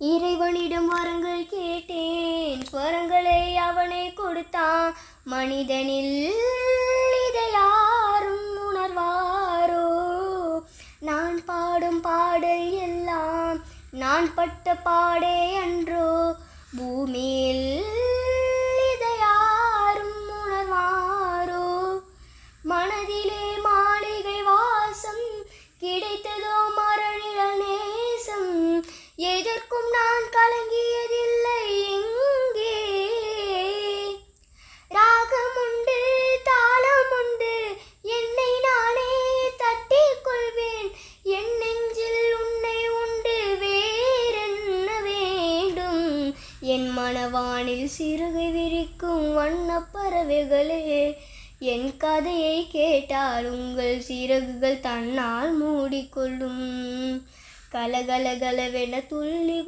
இறைவனிடம் வரங்கள் கேட்டேன், ஸ்வரங்களை அவனே கொடுத்தான். மனிதனில் இதை யாரும் உணர்வாரோ? நான் பாடும் பாடல் எல்லாம் நான் பட்ட பாடே அன்றோ? பூமியில் இதை யாரும் உணர்வாரோ? மனதிலே மாளிகை வாசம் கிடைத்ததோ மரணிழல் நேசம். எதற்கும் நான் கலங்கியதில்லை இங்கே. ராகம் உண்டு, தாளம் உண்டு, என்னை நானே தட்டிக் கொள்வேன். என் நெஞ்சில் உன்னை உண்டு, வேறென்ன வேண்டும்? என் மனவானில் சிறகை விரிக்கும் வண்ணப் பறவைகளே, என் கதையை கேட்டால் உங்கள் சிறகுகள் தன்னால் மூடிக்கொள்ளும். கலகலகலவென துள்ளி